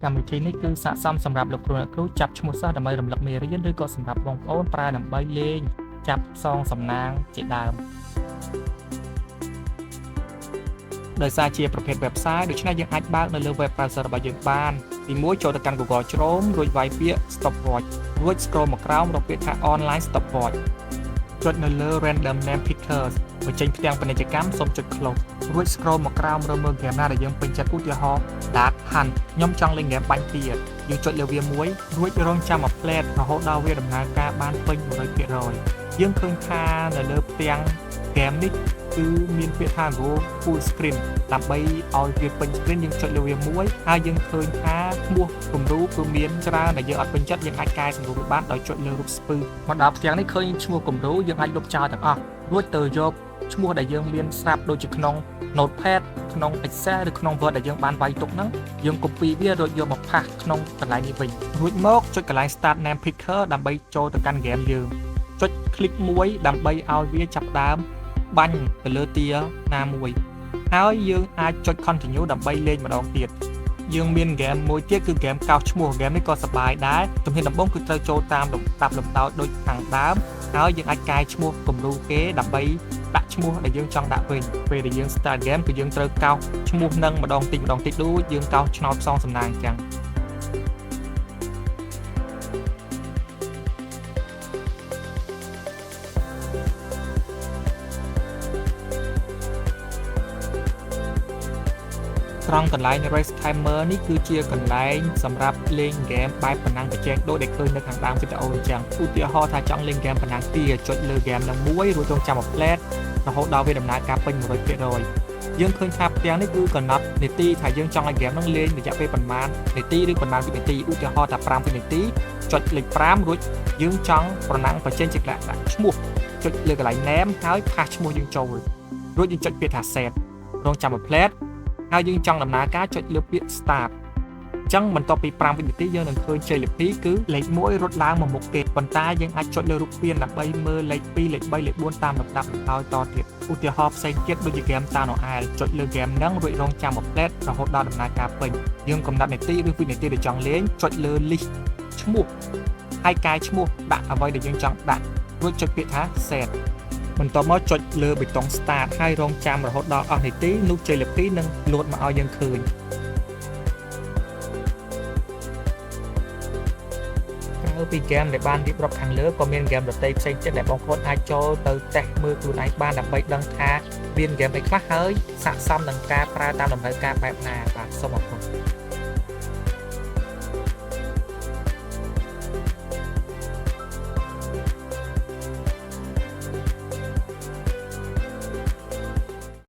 កម្មវិធីនេះគឺស័ក្តិសមសម្រាប់លោកគ្រូអ្នកគ្រូចាប់ឈ្មោះសិស្សដើម្បីរំលឹកមេរៀនឬក៏សម្រាប់បងប្អូនប្រើដើម្បីលេងចាប់ផ្សងសំណាងជាដើមដោយសារជាប្រភេទ website ដូច្នេះយើងអាចបើកនៅលើ web browser របស់យើងបានទី1ចូលទៅកាន់ Google Chrome រួចវាយពាក្យ stopwatch រួច scroll មកក្រោមរកពាក្យថា online stopwatch ចុចនៅលើ random name pickers បញ្ចេញផ្ទាំងពាណិជ្ជកម្មសូមចុច close រួច scroll មកក្រោមរកមើលហ្គេមណាដែលយើងពេញចិត្តឧទាហរណ៍ Dark Hunt ខ្ញុំចង់លេងហ្គេមបាញ់ទាយើងចុចលើវាមួយរួចរងចាំមួយផ្លែតរហូតដល់វាដំណើរការបានពេញ 100% យើងឃើញថានៅលើផ្ទាំងហ្គេមនេះគឺមានពាក្យថា Go full screen ដើម្បីឲ្យវាពេញ screen យើងចុចលើវាមួយហើយយើងឃើញថាឈ្មោះគំរូគឺមានច្រើនដែលយើងអត់ពេញចិត្តយើងអាចកែសម្រួលវាបានដោយចុចលើរូបស្ពឺមកដល់ផ្ទាំងនេះឃើញឈ្មោះគំរូយើងអាចលុបចោលទាំងអស់រួចទៅយកឈ្មោះដែលយើងមានស្រាប់ដូចជាក្នុង Notepad ក្នុង Excel ឬក្នុង Word ដែលយើងបានវាយទុកហ្នឹងយើង copy វារួចយកមកផាសក្នុងកន្លែងនេះវិញរួចមកចុចកន្លែង Start Name Picker ដើម្បីចូលទៅកាន់ game យើងចុច click មួយដើម្បីឲ្យវាចាប់ផ្ដើមបាញ់ទៅលើទាណាមួយហើយយើងអាចចុច continue ដើម្បីលេងម្ដងទៀតយើងមានហ្គេមមួយទៀតគឺហ្គេមកោសឈ្មោះហ្គេមនេះក៏សប្បាយដែរជំហានដំបូងគឺត្រូវចូលតាមលំដាប់លំដោយដូចខាងដើមហើយយើងអាចកែឈ្មោះគំរូគេដើម្បីដាក់ឈ្មោះដែលយើងចង់ដាក់វិញពេលដែលយើង start game គឺយើងត្រូវកោសឈ្មោះនឹងម្ដងតិចម្ដងតិចដូចយើងកោសឆ្នោតផ្សងសំណាងអញ្ចឹងត្រង់កន្លែង race timer នេះគឺជាកន្លែងសម្រាប់លេងហ្គេមបែបប៉ុណ្ណឹងប្រជែងដូចដែលឃើញនៅខាងដើមវីដេអូអញ្ចឹងឧទាហរណ៍ថាចង់លេងហ្គេមប៉ុណ្ណឹងទាចុចលើហ្គេមនឹងមួយរួចរងចាំមួយផ្លែតរហូតដល់វាដំណើរការពេញ 100% យើងឃើញថាផ្ទាំងនេះគឺកំណត់នាទីថាយើងចង់ឲ្យហ្គេមនឹងលេងរយៈពេលប៉ុន្មាននាទីឬប៉ុន្មានវិនាទីឧទាហរណ៍ថា5វិនាទីចុចលេខ5រួចយើងចង់ប្រណាំងប្រជែងជាក្លាក់ដាក់ឈ្មោះចុចលើកន្លែង name ហើយផាសឈ្មោះយើងចូលរួចយើងចុចពាក្យថា set រងចាំមួយផ្លែតហើយយើងចង់ដំណើរការចុចលើពាក្យ start អញ្ចឹងបន្ទាប់ពី5វិនាទីយើងនឹងឃើញជ័យលាភីគឺលេខ1រត់ឡើងមកមុខគេប៉ុន្តែយើងអាចចុចលើរូបពានដើម្បីមើលលេខ2លេខ3លេខ4តាមលំដាប់លំដោយតទៀតឧទាហរណ៍ផ្សេងទៀតដូចជាហ្គេមតាណូអែលចុចលើហ្គេមហ្នឹងរួចរងចាំមួយផ្លែតរហូតដល់ដំណើរការពេញយើងកំណត់នាទីឬវិនាទីដែលចង់លេងចុចលើ list ឈ្មោះហើយកែឈ្មោះដាក់អ្វីដែលយើងចង់ដាក់រួចចុចពាក្យថា setបន្ទាប់មកចុចលើប៊ូតុង start ហើយរងចាំរហូតដល់អស់នាទីនោះជ័យលាភីនឹងលោតមកឲ្យយើងឃើញក្រៅពីហ្គេមដែលបានរៀបរាប់ខាងលើក៏មានហ្គេមដទៃផ្សេងទៀតដែលបងប្អូនអាចចូលទៅតេស្តមើលខ្លួនឯងបានដើម្បីដឹងថាមានហ្គេមអីខ្លះហើយស័ក្តិសមនឹងការប្រើតាមតម្រូវការបែបណាបាទសូមអរគុណ